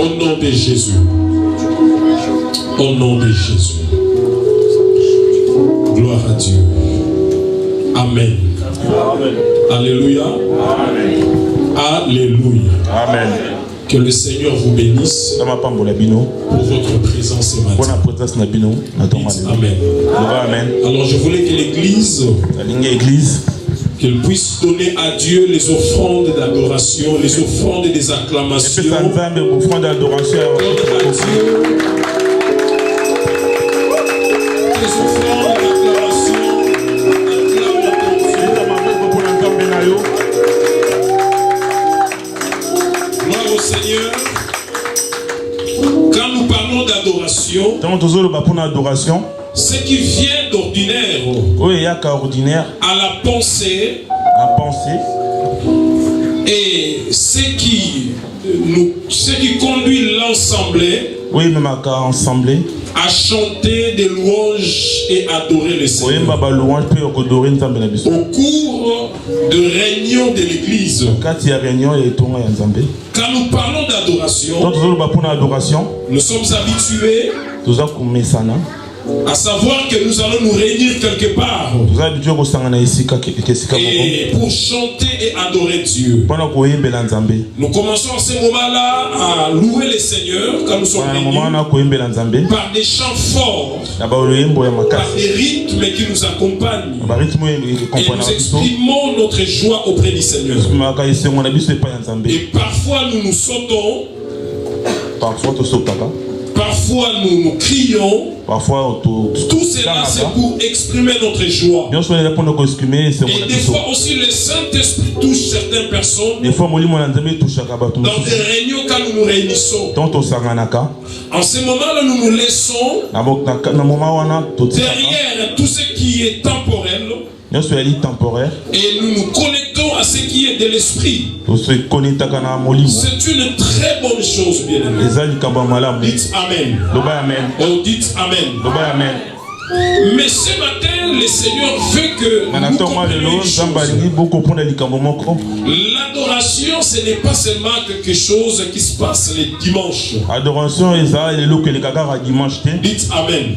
Au nom de Jésus. Au nom de Jésus. Gloire à Dieu. Amen. Amen. Alléluia. Amen. Alléluia. Amen. Que le Seigneur vous bénisse pour votre présence ce matin. Dites Amen. Amen. Alors je voulais que l'Église qu'elle puisse donner à Dieu les offrandes d'adoration, les offrandes des acclamations. Donne à Dieu. Les offrandes d'acclamation. Gloire au Seigneur. Quand nous parlons d'adoration, ce qui vient d'ordinaire à la pensée et ce qui conduit l'ensemble à chanter des louanges et adorer le Seigneur. Au cours de réunions de l'Église, quand nous parlons d'adoration, nous sommes habitués à savoir que nous allons nous réunir quelque part et pour chanter et adorer Dieu. Nous commençons à ce moment-là à louer le Seigneur quand nous sommes réunis par des chants forts, par des rythmes qui nous accompagnent, et nous exprimons notre joie auprès du Seigneur. Et parfois nous nous sautons, parfois nous crions. Tout cela c'est pour exprimer notre joie. Et des fois aussi le Saint-Esprit touche certaines personnes dans des réunions quand nous nous réunissons. En ce moment-là nous nous laissons derrière tout ce qui est temporel et nous nous connectons à ce qui est de l'esprit. C'est une très bonne chose, bien aimé. Dites Amen. Oh, dites Amen. Mais ce matin, le Seigneur veut que nous comprenions l'adoration, ce n'est pas seulement quelque chose qui se passe les dimanches. Dites Amen.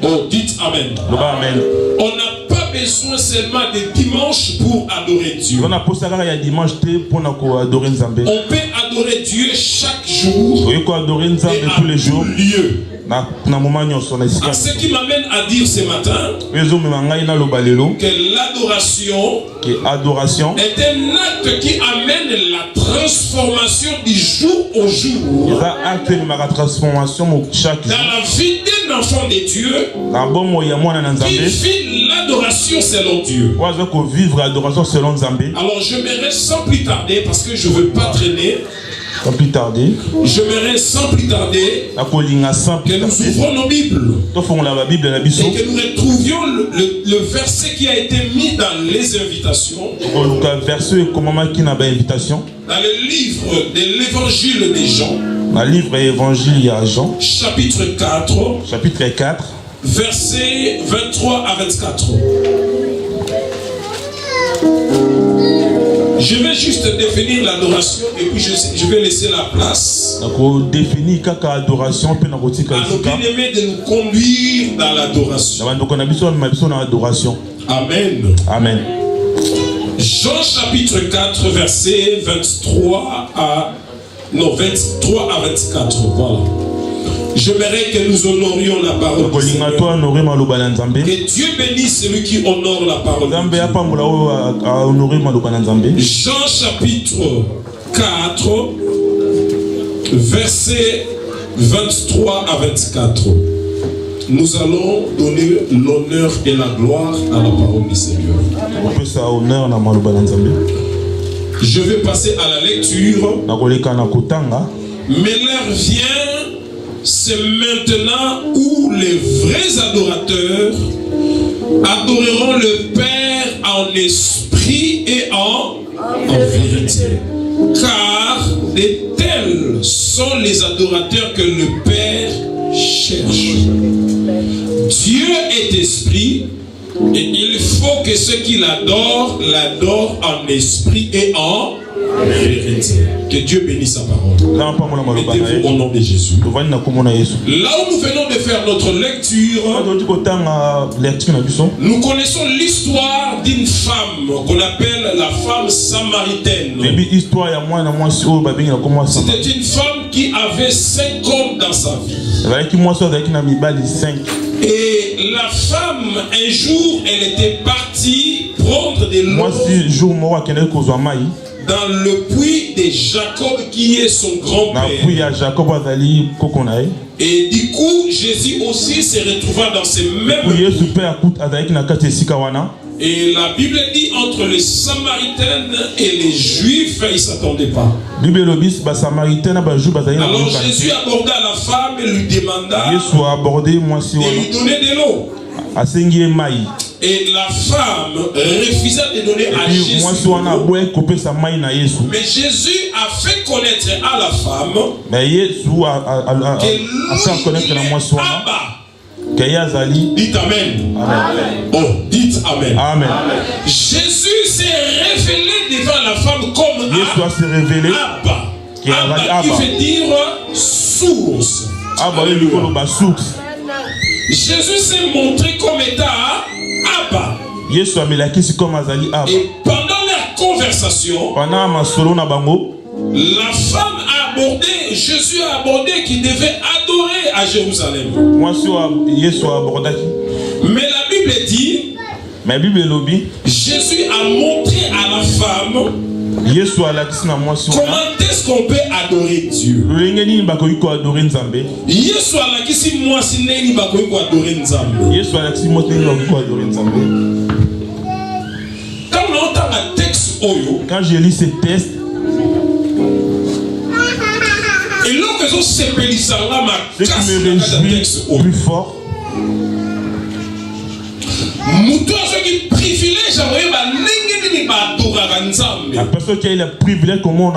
Oh, dites Amen. On n'a pas besoin seulement de dimanche pour adorer Dieu. On peut adorer Dieu chaque jour et à tout lieu. Ce qui m'amène à dire ce matin que l'adoration est un acte qui amène la transformation du jour au jour dans la vie d'un enfant de Dieu qui vit l'adoration selon Dieu. Alors je m'aimerais sans plus tarder, parce que je ne veux pas traîner, j'aimerais sans plus tarder que nous ouvrons nos Bibles et que nous retrouvions le verset qui a été mis dans les invitations, dans le livre de l'évangile de Jean, chapitre 4, versets 23 à 24. Je vais juste définir l'adoration et puis je vais laisser la place à nos bien-aimés de nous conduire dans l'adoration. Amen. Jean chapitre 4 verset 23 à 24. Voilà. J'aimerais que nous honorions la parole du Seigneur. Que Dieu bénisse celui qui honore la parole. Jean chapitre 4, versets 23 à 24. Nous allons donner l'honneur et la gloire à la parole du Seigneur. Je vais passer à la lecture. Mais l'heure vient, c'est maintenant où les vrais adorateurs adoreront le Père en esprit et en vérité. Car de tels sont les adorateurs que le Père cherche. Dieu est esprit et il faut que ceux qui l'adorent en esprit et en Que Dieu bénisse sa parole. Mettez-vous au nom de Jésus. Là où nous venons de faire notre lecture, nous connaissons l'histoire d'une femme qu'on appelle la femme samaritaine. C'était une femme qui avait 5 hommes dans sa vie. Et la femme, un jour, elle était partie prendre de l'eau dans le puits de Jacob qui est son grand-père. Et du coup, Jésus aussi se retrouva dans ces mêmes puits. Et la Bible dit entre les Samaritains et les Juifs, ils ne s'attendaient pas. Alors Jésus aborda la femme et lui demanda de lui donner de l'eau. Et la femme refusa de donner à Jésus. Mais Jésus a fait connaître à la femme que lui est Abba. Dites Amen. Amen. Oh, dites Amen. Amen. Jésus s'est révélé devant la femme comme Abba. Abba qui veut dire source. Jésus s'est montré comme étant Abba. Et pendant leur conversation, la femme a abordé, Jésus a abordé qu'il devait adorer à Jérusalem. Mais la Bible dit, Jésus a montré à la femme comment est-ce qu'on peut adorer Dieu. Quand je lis ces textes, ce qui me réjouit plus fort, la personne qui a eu le privilège, comment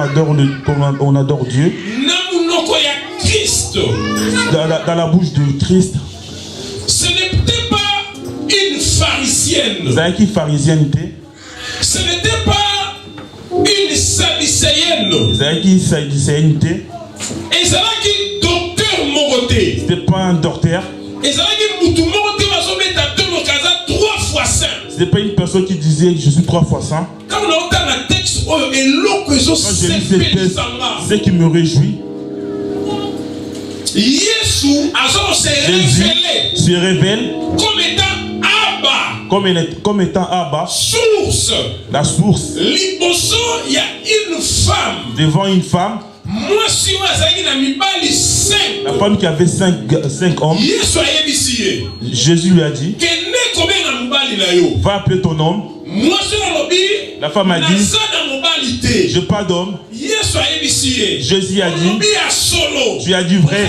on adore Dieu, dans la bouche de Christ. Ce n'était pas une pharisienne. Ce n'était pas une sadducéenne. Et ça là qui docteur Moroté. C'était pas un docteur. Et ça là qui Moutou Moroté va se mettre à 3 fois saint. C'était pas une personne qui disait je suis 3 fois saint. Quand on entend un texte et l'eau que je sais, ce qui me réjouit. Jésus se révèle comme étant Abba. Source. La source. Liboso, il y a une femme. Devant une femme. La femme qui avait 5 hommes. Jésus lui a dit, va appeler ton homme. La femme a dit, je n'ai pas d'homme. Jésus a dit, tu as dit vrai.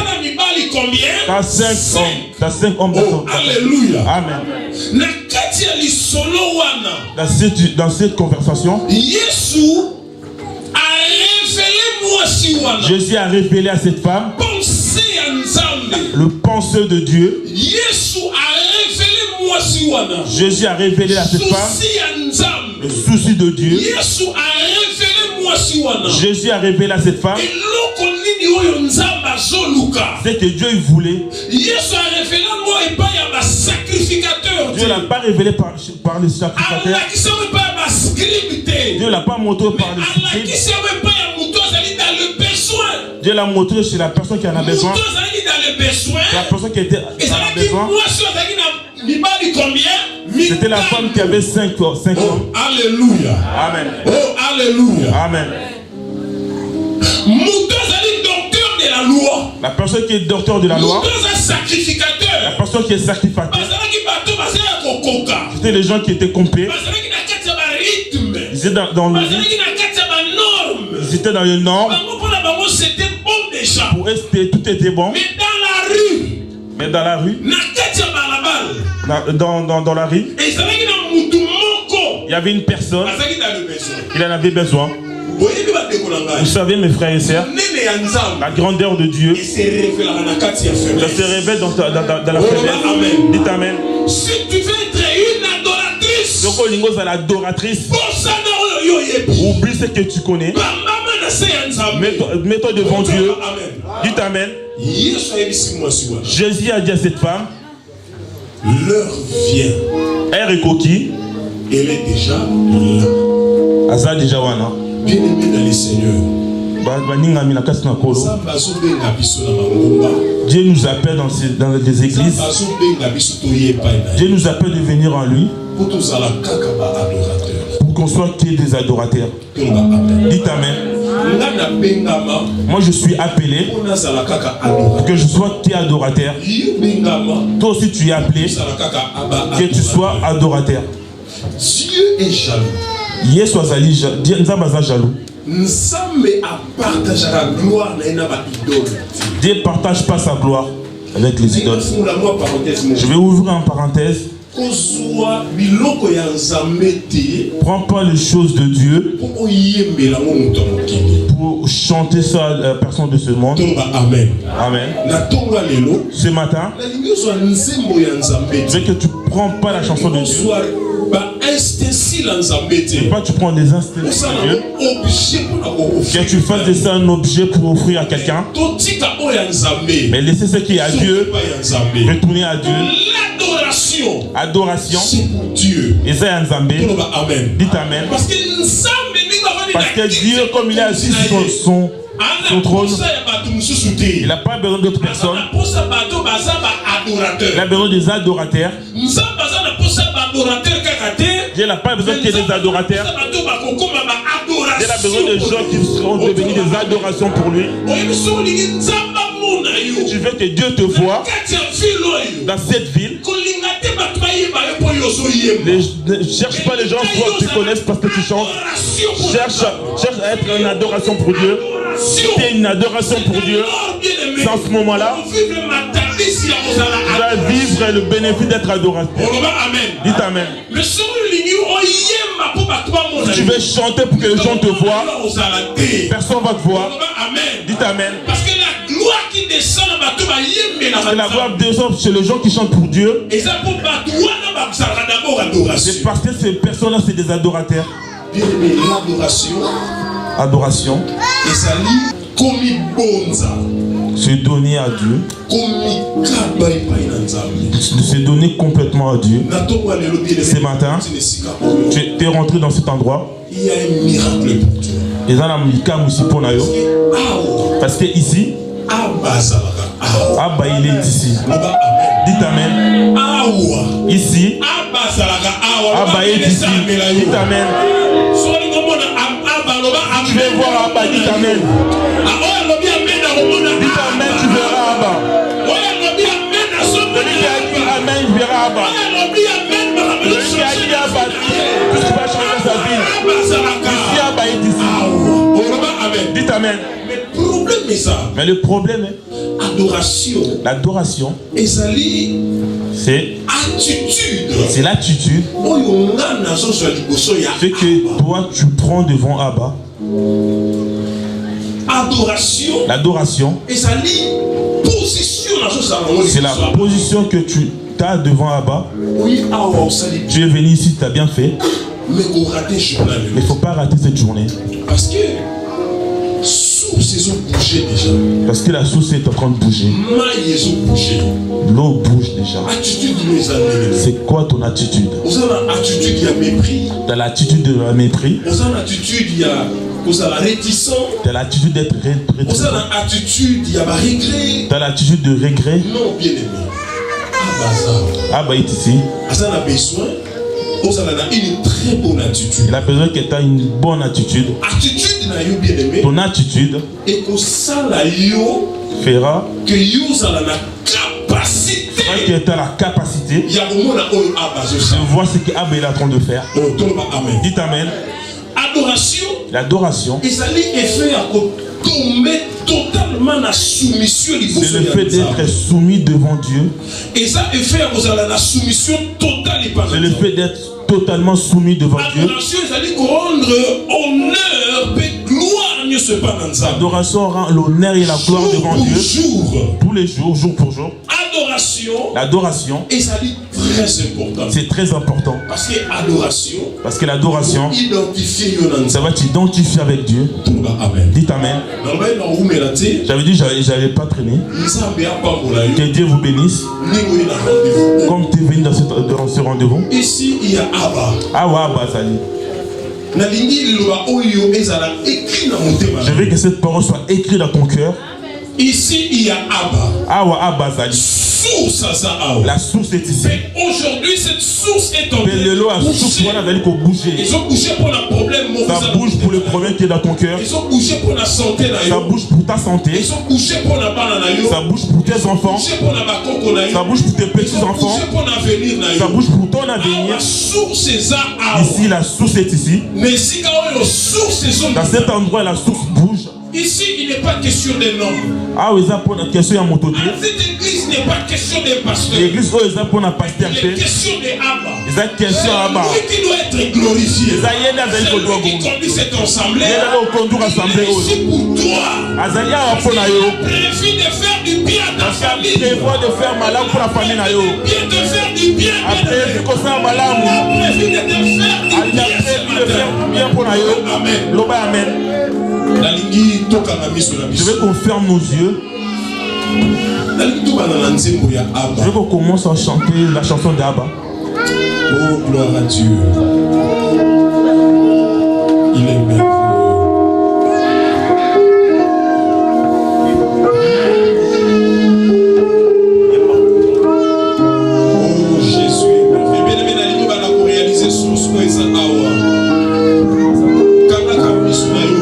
Tu as 5 hommes. Tu as 5 hommes. Oh, alléluia. Amen. Dans cette conversation, Jésus a révélé à cette femme le penseur de Dieu. Jésus a révélé à cette femme le souci de Dieu. Jésus a révélé à cette femme c'est que Dieu voulait. Dieu ne l'a pas révélé par les sacrificateurs. Dieu ne l'a pas montré par les scripts. Dieu l'a montré chez la personne qui en a besoin. La personne qui était en a besoin. C'était la femme qui avait 5 hommes. Oh, alléluia. Amen. Oh, alléluia. Amen. La loi. La personne qui est docteur de la loi. La personne qui est sacrificateur. C'était les gens qui étaient complets. Ils étaient dans le rythme. Ils étaient dans les normes. Pour eux, tout était bon. Mais dans la rue, dans la rue, il y avait une personne qui en avait besoin. Vous savez, mes frères et sœurs, la grandeur de Dieu, ça se révèle dans la faiblesse. Dites Amen. Si tu veux être une adoratrice, l'adoratrice, Oublie ce que tu connais. Mets-toi devant Dieu. Dites Amen. Jésus a dit à cette femme, l'heure vient. Elle est coquille. Elle est déjà là. Asa déjà wana. Bien-aimé dans le Seigneur. Dieu nous appelle dans des églises. Dieu nous appelle de venir en lui pour qu'on soit que des adorateurs. Dites Amen. Moi je suis appelé pour que je sois que adorateur. Toi aussi tu es appelé que tu sois adorateur. Dieu est jaloux. Dieu soit jaloux. Dieu ne partage pas sa gloire avec les idoles. Je vais ouvrir en parenthèse. Prends pas les choses de Dieu pour chanter ça à la personne de ce monde. Amen. Amen. Ce matin, je veux que tu ne prends pas la chanson de Dieu. Pas tu prends des instants de Dieu, que tu fasses de ça un objet pour offrir à quelqu'un, mais laissez ce qui est à Dieu, retourner à Dieu. Adoration, c'est pour Dieu. Et ça, Amen. Dites Amen. Parce que Dieu, comme il est assis sur son trône, il n'a pas besoin d'autres personnes. Il a besoin des adorateurs. Dieu n'a pas besoin qu'il y ait des adorateurs. Dieu a besoin de gens qui seront devenus des adorations pour lui. Tu veux que Dieu te voie dans cette ville. Ne cherche pas les gens pour que tu connaisses parce que tu chantes. Cherche à être une adoration pour Dieu. Si tu es une adoration pour Dieu, c'est en ce moment-là tu vas vivre le bénéfice d'être adorateur. Dites Amen. Si tu veux chanter pour que les gens te voient, personne ne va te voir. Dites Amen. Parce que la gloire qui descend, la gloire descend chez les gens qui chantent pour Dieu. C'est parce que ces personnes-là, c'est des adorateurs. Adoration. Se donner à Dieu. Se donner complètement à Dieu. Ce matin, tu es rentré dans cet endroit. Il y a un miracle pour toi. Parce que ici, Abba il est ici. Dites Amen. Ici, Abba est ici. Dites Amen. Tu veux voir Abba, dites Amen. Dites Amen, tu verras Abba. Celui qui a dit Amen, il verra Abba. Celui qui a dit Abba, tout ce qui va changer sa vie. Ici, Abba est ici. Dites Amen. Mais le problème est l'adoration. C'est l'attitude. Ce que toi tu prends devant Abba. L'adoration, c'est la position que tu as devant Abba. Tu es venu ici, tu as bien fait. Mais il ne faut pas rater cette journée. Parce que Parce que la source est en train de bouger. L'eau bouge déjà. C'est quoi ton attitude? T'as l'attitude de la mépris. T'as l'attitude d'être réticent. T'as l'attitude de regret. Non, bien aimé. Abba est ici. Une très bonne attitude. Il a besoin que tu aies une bonne attitude. Ton attitude fera que tu as la capacité de voir ce que Abba est en train de faire. Dites Amen. L'adoration, c'est le fait d'être soumis devant Dieu. C'est le fait d'être totalement soumis devant Dieu. L'adoration rend l'honneur et la gloire devant Dieu. Tous les jours, jour pour jour. L'adoration, c'est très important. Parce que l'adoration, ça va t'identifier avec Dieu. Dites Amen. J'avais dit, j'avais pas traîné. Que Dieu vous bénisse. Comme tu es venu dans ce rendez-vous. Ici, il y a Abba. Abba, Zali. Je veux que cette parole soit écrite dans ton cœur. Ici, il y a Abba. Abba, Zali. La source est ici. Mais aujourd'hui, cette source est en train de bouger. Ils ont bougé pour le problème. Ça bouge pour le problème qui est dans ton cœur. Ils ont bougé pour la santé. Ça bouge pour ta santé. Ils ont bougé pour la banane. Ça bouge pour tes enfants. Ça bouge pour tes petits-enfants. Ça bouge pour ton avenir. Ici, la source est ici. Dans cet endroit, la source bouge. Ici, il n'est pas question d'un homme. Cette église n'est pas question d'un pasteur. L'église, il est question d'Abba. C'est lui qui doit être glorifié. C'est lui qui conduit cette assemblée. Il est ici pour toi. Il a prévu de faire du bien à ta famille. Il a prévu de faire du bien à ta famille. Il a prévu de te faire du bien pour toi. Amen. Je veux qu'on ferme nos yeux. Je veux qu'on commence à chanter la chanson d'Abba. Oh, gloire à Dieu. Il est merveilleux. Oh, Jésus est merveilleux. Bien aimé, la ligne va la réaliser sur ce que ça a.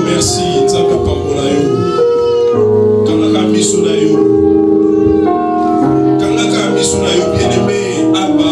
Merci. Bien-aimé, Abba,